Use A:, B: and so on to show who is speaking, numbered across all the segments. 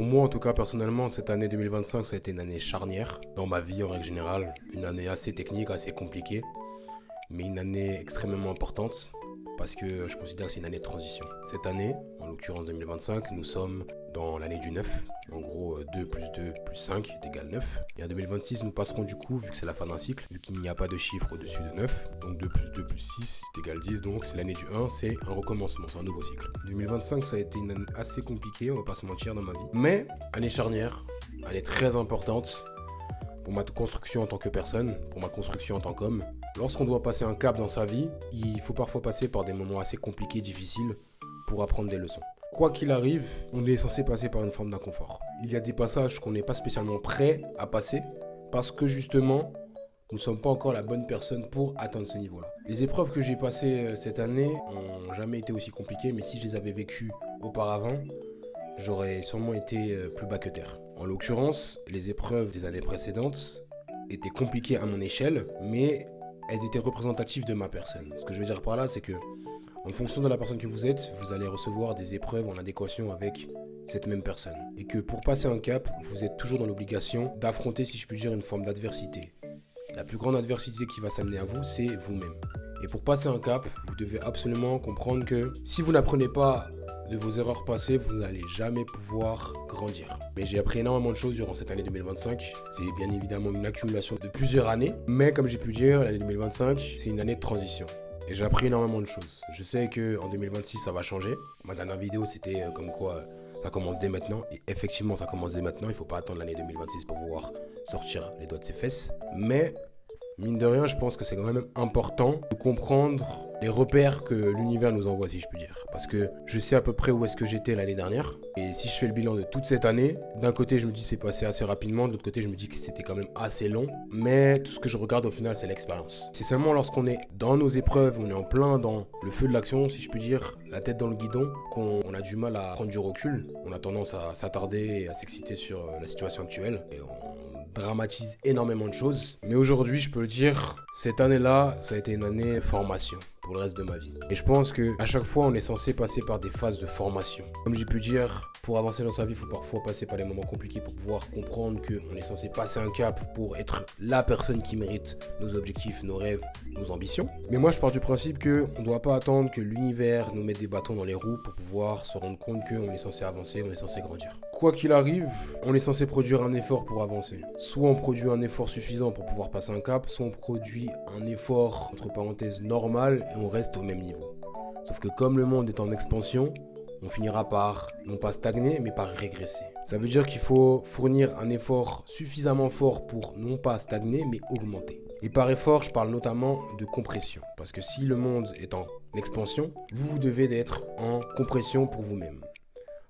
A: moi, en tout cas, personnellement, cette année 2025, ça a été une année charnière dans ma vie en règle générale. Une année assez technique, assez compliquée, mais une année extrêmement importante parce que je considère que c'est une année de transition. Cette année, en l'occurrence 2025, nous sommes dans l'année du 9. En gros, 2 plus 2 plus 5 est égal 9. Et en 2026, nous passerons du coup, vu que c'est la fin d'un cycle, vu qu'il n'y a pas de chiffre au-dessus de 9. Donc 2 plus 2 plus 6 est égal 10. Donc c'est l'année du 1, c'est un recommencement, c'est un nouveau cycle. 2025, ça a été une année assez compliquée, on va pas se mentir dans ma vie. Mais, année charnière, année très importante pour ma construction en tant que personne, pour ma construction en tant qu'homme. Lorsqu'on doit passer un cap dans sa vie, il faut parfois passer par des moments assez compliqués, difficiles, pour apprendre des leçons. Quoi qu'il arrive, on est censé passer par une forme d'inconfort. Il y a des passages qu'on n'est pas spécialement prêt à passer, parce que justement, nous ne sommes pas encore la bonne personne pour atteindre ce niveau-là. Les épreuves que j'ai passées cette année n'ont jamais été aussi compliquées, mais si je les avais vécues auparavant, j'aurais sûrement été plus bas que terre. En l'occurrence, les épreuves des années précédentes étaient compliquées à mon échelle, mais elles étaient représentatives de ma personne. Ce que je veux dire par là, c'est que en fonction de la personne que vous êtes, vous allez recevoir des épreuves en adéquation avec cette même personne. Et que pour passer un cap, vous êtes toujours dans l'obligation d'affronter, si je puis dire, une forme d'adversité. La plus grande adversité qui va s'amener à vous, c'est vous-même. Et pour passer un cap, vous devez absolument comprendre que si vous n'apprenez pas de vos erreurs passées, vous n'allez jamais pouvoir grandir. Mais j'ai appris énormément de choses durant cette année 2025. C'est bien évidemment une accumulation de plusieurs années. Mais comme j'ai pu dire, l'année 2025, c'est une année de transition. Et j'ai appris énormément de choses. Je sais qu'en 2026, ça va changer. Ma dernière vidéo, c'était comme quoi ça commence dès maintenant. Et effectivement, ça commence dès maintenant. Il ne faut pas attendre l'année 2026 pour pouvoir sortir les doigts de ses fesses. Mais mine de rien, je pense que c'est quand même important de comprendre les repères que l'univers nous envoie, si je puis dire. Parce que je sais à peu près où est-ce que j'étais l'année dernière. Et si je fais le bilan de toute cette année, d'un côté, je me dis que c'est passé assez rapidement. De l'autre côté, je me dis que c'était quand même assez long. Mais tout ce que je regarde au final, c'est l'expérience. C'est seulement lorsqu'on est dans nos épreuves, on est en plein dans le feu de l'action, si je puis dire, la tête dans le guidon, qu'on a du mal à prendre du recul. On a tendance à s'attarder et à s'exciter sur la situation actuelle. Et on dramatise énormément de choses. Mais aujourd'hui, je peux le dire, cette année-là, ça a été une année formation pour le reste de ma vie. Et je pense qu'à chaque fois, on est censé passer par des phases de formation. Comme j'ai pu dire, pour avancer dans sa vie, il faut parfois passer par des moments compliqués pour pouvoir comprendre qu'on est censé passer un cap pour être la personne qui mérite nos objectifs, nos rêves, nos ambitions. Mais moi, je pars du principe qu'on ne doit pas attendre que l'univers nous mette des bâtons dans les roues pour pouvoir se rendre compte qu'on est censé avancer, on est censé grandir. Quoi qu'il arrive, on est censé produire un effort pour avancer. Soit on produit un effort suffisant pour pouvoir passer un cap, soit on produit un effort, entre parenthèses, normal, et on reste au même niveau. Sauf que comme le monde est en expansion, on finira par, non pas stagner, mais par régresser. Ça veut dire qu'il faut fournir un effort suffisamment fort pour non pas stagner, mais augmenter. Et par effort, je parle notamment de compression. Parce que si le monde est en expansion, vous devez être en compression pour vous-même.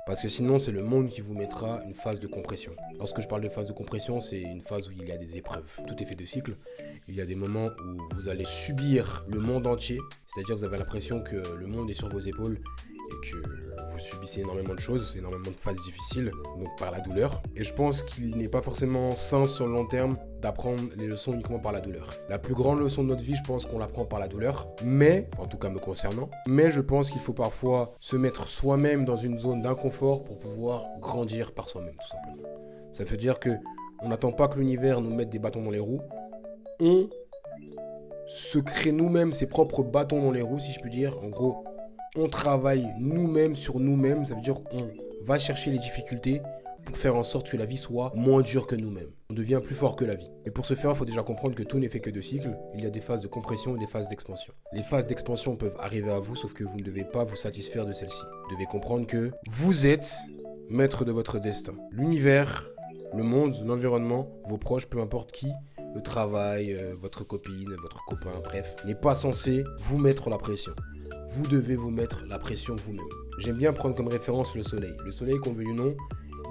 A: Parce que sinon, c'est le monde qui vous mettra une phase de compression. Lorsque je parle de phase de compression, c'est une phase où il y a des épreuves. Tout est fait de cycles. Il y a des moments où vous allez subir le monde entier. C'est-à-dire que vous avez l'impression que le monde est sur vos épaules et que vous subissez énormément de choses, énormément de phases difficiles, donc par la douleur. Et je pense qu'il n'est pas forcément sain sur le long terme d'apprendre les leçons uniquement par la douleur. La plus grande leçon de notre vie, je pense qu'on l'apprend par la douleur, mais, en tout cas me concernant, mais je pense qu'il faut parfois se mettre soi-même dans une zone d'inconfort pour pouvoir grandir par soi-même, tout simplement. Ça veut dire que on n'attend pas que l'univers nous mette des bâtons dans les roues, on se crée nous-mêmes ses propres bâtons dans les roues, si je puis dire. En gros, on travaille nous-mêmes sur nous-mêmes, ça veut dire qu'on va chercher les difficultés pour faire en sorte que la vie soit moins dure que nous-mêmes. On devient plus fort que la vie. Et pour ce faire, il faut déjà comprendre que tout n'est fait que de cycles. Il y a des phases de compression et des phases d'expansion. Les phases d'expansion peuvent arriver à vous, sauf que vous ne devez pas vous satisfaire de celles-ci. Vous devez comprendre que vous êtes maître de votre destin. L'univers, le monde, l'environnement, vos proches, peu importe qui, le travail, votre copine, votre copain, bref, n'est pas censé vous mettre la pression. Vous devez vous mettre la pression vous-même. J'aime bien prendre comme référence le soleil. Le soleil, qu'on veuille ou non,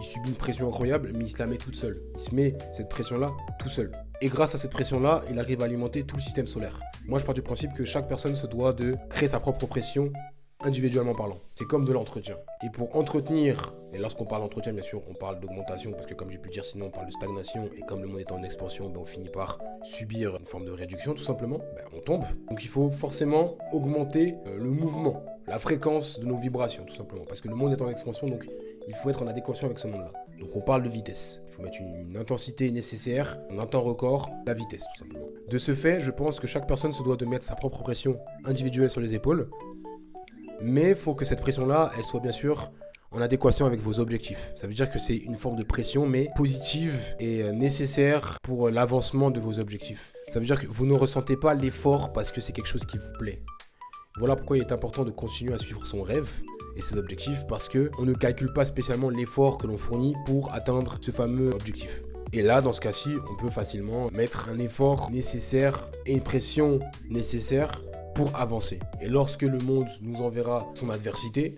A: il subit une pression incroyable, mais il se la met toute seule. Il se met cette pression-là tout seul. Et grâce à cette pression-là, il arrive à alimenter tout le système solaire. Moi, je pars du principe que chaque personne se doit de créer sa propre pression individuellement parlant. C'est comme de l'entretien. Et pour entretenir, et lorsqu'on parle d'entretien, bien sûr, on parle d'augmentation, parce que comme j'ai pu le dire, sinon on parle de stagnation, et comme le monde est en expansion, on finit par subir une forme de réduction, tout simplement, on tombe. Donc il faut forcément augmenter le mouvement, la fréquence de nos vibrations, tout simplement, parce que le monde est en expansion, donc il faut être en adéquation avec ce monde-là. Donc on parle de vitesse. Il faut mettre une intensité nécessaire, un temps record, la vitesse tout simplement. De ce fait, je pense que chaque personne se doit de mettre sa propre pression individuelle sur les épaules. Mais il faut que cette pression-là, elle soit bien sûr en adéquation avec vos objectifs. Ça veut dire que c'est une forme de pression, mais positive et nécessaire pour l'avancement de vos objectifs. Ça veut dire que vous ne ressentez pas l'effort parce que c'est quelque chose qui vous plaît. Voilà pourquoi il est important de continuer à suivre son rêve et ses objectifs, parce qu'on ne calcule pas spécialement l'effort que l'on fournit pour atteindre ce fameux objectif. Et là, dans ce cas-ci, on peut facilement mettre un effort nécessaire et une pression nécessaire pour avancer. Et lorsque le monde nous enverra son adversité,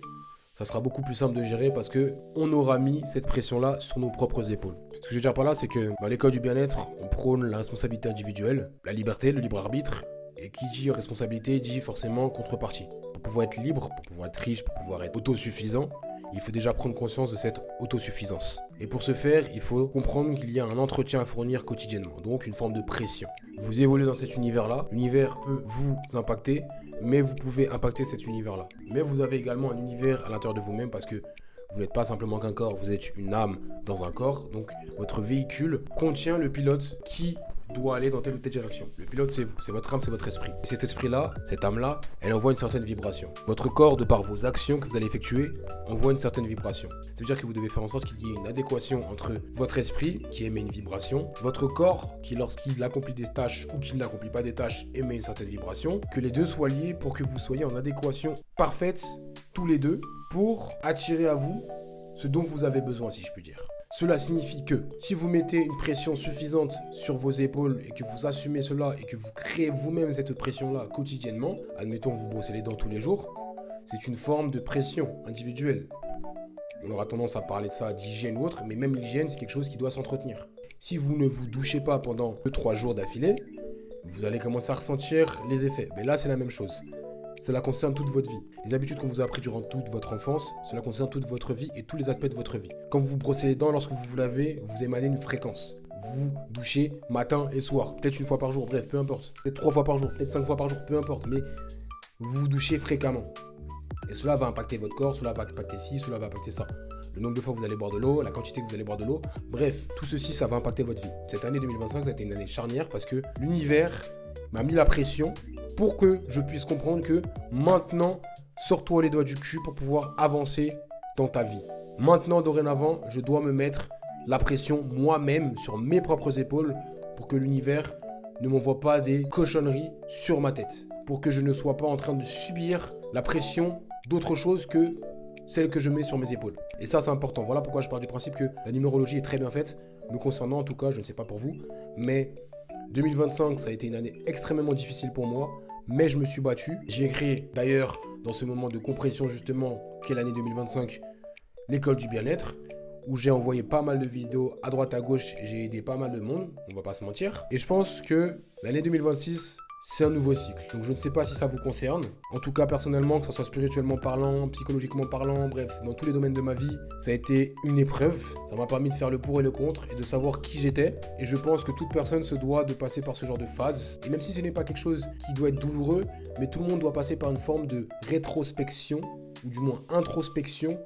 A: ça sera beaucoup plus simple de gérer parce qu'on aura mis cette pression-là sur nos propres épaules. Ce que je veux dire par là, c'est que dans l'école du bien-être, on prône la responsabilité individuelle, la liberté, le libre arbitre. Et qui dit responsabilité dit forcément contrepartie. Pour pouvoir être libre, pour pouvoir être riche, pour pouvoir être autosuffisant, il faut déjà prendre conscience de cette autosuffisance. Et pour ce faire, il faut comprendre qu'il y a un entretien à fournir quotidiennement, donc une forme de pression. Vous évoluez dans cet univers-là, l'univers peut vous impacter, mais vous pouvez impacter cet univers-là. Mais vous avez également un univers à l'intérieur de vous-même parce que vous n'êtes pas simplement qu'un corps, vous êtes une âme dans un corps. Donc votre véhicule contient le pilote qui doit aller dans telle ou telle direction. Le pilote, c'est vous, c'est votre âme, c'est votre esprit. Et cet esprit-là, cette âme-là, elle envoie une certaine vibration. Votre corps, de par vos actions que vous allez effectuer, envoie une certaine vibration. Ça veut dire que vous devez faire en sorte qu'il y ait une adéquation entre votre esprit, qui émet une vibration, votre corps, qui lorsqu'il accomplit des tâches ou qu'il n'accomplit pas des tâches, émet une certaine vibration, que les deux soient liés pour que vous soyez en adéquation parfaite, tous les deux, pour attirer à vous ce dont vous avez besoin, si je puis dire. Cela signifie que si vous mettez une pression suffisante sur vos épaules et que vous assumez cela et que vous créez vous-même cette pression-là quotidiennement, admettons vous brossez les dents tous les jours, c'est une forme de pression individuelle. On aura tendance à parler de ça d'hygiène ou autre, mais même l'hygiène, c'est quelque chose qui doit s'entretenir. Si vous ne vous douchez pas pendant 2-3 jours d'affilée, vous allez commencer à ressentir les effets. Mais là, c'est la même chose. Cela concerne toute votre vie. Les habitudes qu'on vous a apprises durant toute votre enfance, cela concerne toute votre vie et tous les aspects de votre vie. Quand vous vous brossez les dents, lorsque vous vous lavez, vous émanez une fréquence. Vous vous douchez matin et soir, peut-être une fois par jour, bref, peu importe. Peut-être 3 fois par jour, peut-être 5 fois par jour, peu importe. Mais vous vous douchez fréquemment. Et cela va impacter votre corps, cela va impacter ci, cela va impacter ça. Le nombre de fois que vous allez boire de l'eau, la quantité que vous allez boire de l'eau. Bref, tout ceci, ça va impacter votre vie. Cette année 2025, ça a été une année charnière parce que l'univers m'a mis la pression pour que je puisse comprendre que maintenant, sors-toi les doigts du cul pour pouvoir avancer dans ta vie. Maintenant, dorénavant, je dois me mettre la pression moi-même sur mes propres épaules pour que l'univers ne m'envoie pas des cochonneries sur ma tête. Pour que je ne sois pas en train de subir la pression d'autre chose que celle que je mets sur mes épaules. Et ça, c'est important. Voilà pourquoi je pars du principe que la numérologie est très bien faite. Me concernant, en tout cas, je ne sais pas pour vous, mais 2025, ça a été une année extrêmement difficile pour moi, mais je me suis battu. J'ai créé d'ailleurs, dans ce moment de compression justement, qu'est l'année 2025, l'école du bien-être, où j'ai envoyé pas mal de vidéos à droite à gauche, j'ai aidé pas mal de monde, on va pas se mentir. Et je pense que l'année 2026, c'est un nouveau cycle. Donc je ne sais pas si ça vous concerne. En tout cas, personnellement, que ce soit spirituellement parlant, psychologiquement parlant, bref, dans tous les domaines de ma vie, ça a été une épreuve. Ça m'a permis de faire le pour et le contre et de savoir qui j'étais. Et je pense que toute personne se doit de passer par ce genre de phase. Et même si ce n'est pas quelque chose qui doit être douloureux, mais tout le monde doit passer par une forme de rétrospection, ou du moins introspection,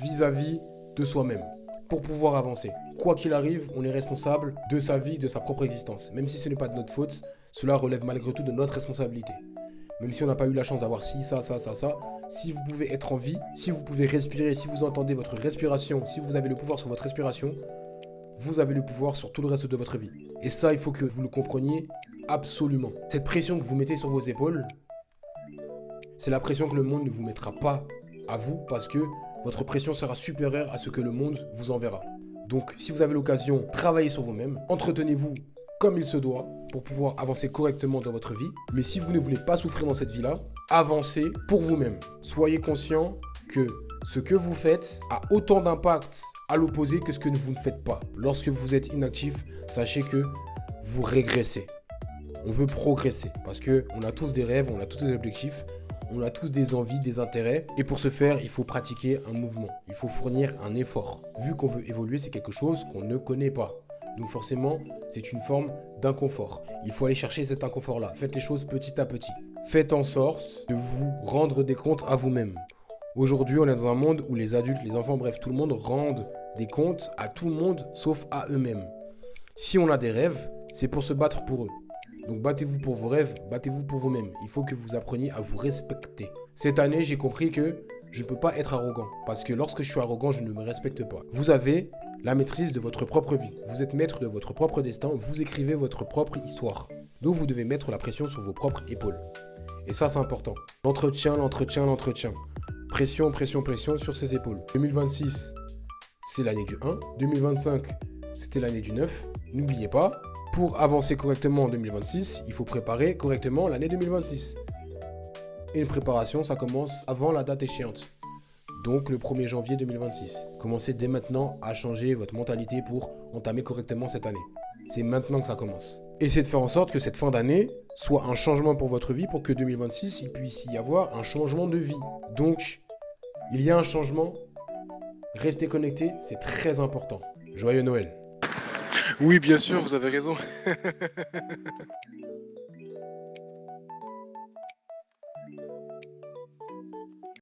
A: vis-à-vis de soi-même, pour pouvoir avancer. Quoi qu'il arrive, on est responsable de sa vie, de sa propre existence. Même si ce n'est pas de notre faute, cela relève malgré tout de notre responsabilité. Même si on n'a pas eu la chance d'avoir ci, ça, si vous pouvez être en vie, si vous pouvez respirer, si vous entendez votre respiration, si vous avez le pouvoir sur votre respiration, vous avez le pouvoir sur tout le reste de votre vie. Et ça, il faut que vous le compreniez absolument. Cette pression que vous mettez sur vos épaules, c'est la pression que le monde ne vous mettra pas à vous parce que votre pression sera supérieure à ce que le monde vous enverra. Donc, si vous avez l'occasion, travaillez sur vous-même, entretenez-vous comme il se doit pour pouvoir avancer correctement dans votre vie. Mais si vous ne voulez pas souffrir dans cette vie-là, avancez pour vous-même. Soyez conscient que ce que vous faites a autant d'impact à l'opposé que ce que vous ne faites pas. Lorsque vous êtes inactif, sachez que vous régressez. On veut progresser parce qu'on a tous des rêves, on a tous des objectifs, on a tous des envies, des intérêts. Et pour ce faire, il faut pratiquer un mouvement. Il faut fournir un effort. Vu qu'on veut évoluer, c'est quelque chose qu'on ne connaît pas. Donc forcément, c'est une forme d'inconfort. Il faut aller chercher cet inconfort-là. Faites les choses petit à petit. Faites en sorte de vous rendre des comptes à vous-même. Aujourd'hui, on est dans un monde où les adultes, les enfants, bref, tout le monde rendent des comptes à tout le monde sauf à eux-mêmes. Si on a des rêves, c'est pour se battre pour eux. Donc battez-vous pour vos rêves, battez-vous pour vous-même. Il faut que vous appreniez à vous respecter. Cette année, j'ai compris que je ne peux pas être arrogant. Parce que lorsque je suis arrogant, je ne me respecte pas. Vous avez la maîtrise de votre propre vie. Vous êtes maître de votre propre destin. Vous écrivez votre propre histoire. Donc vous devez mettre la pression sur vos propres épaules. Et ça, c'est important. L'entretien, l'entretien, l'entretien. Pression, pression, pression sur ses épaules. 2026, c'est l'année du 1. 2025, c'était l'année du 9. N'oubliez pas, pour avancer correctement en 2026, il faut préparer correctement l'année 2026. Et une préparation, ça commence avant la date échéante. Donc le 1er janvier 2026. Commencez dès maintenant à changer votre mentalité pour entamer correctement cette année. C'est maintenant que ça commence. Essayez de faire en sorte que cette fin d'année soit un changement pour votre vie pour que 2026, il puisse y avoir un changement de vie. Donc, il y a un changement. Restez connectés, c'est très important. Joyeux Noël.
B: Oui, bien sûr, vous avez raison.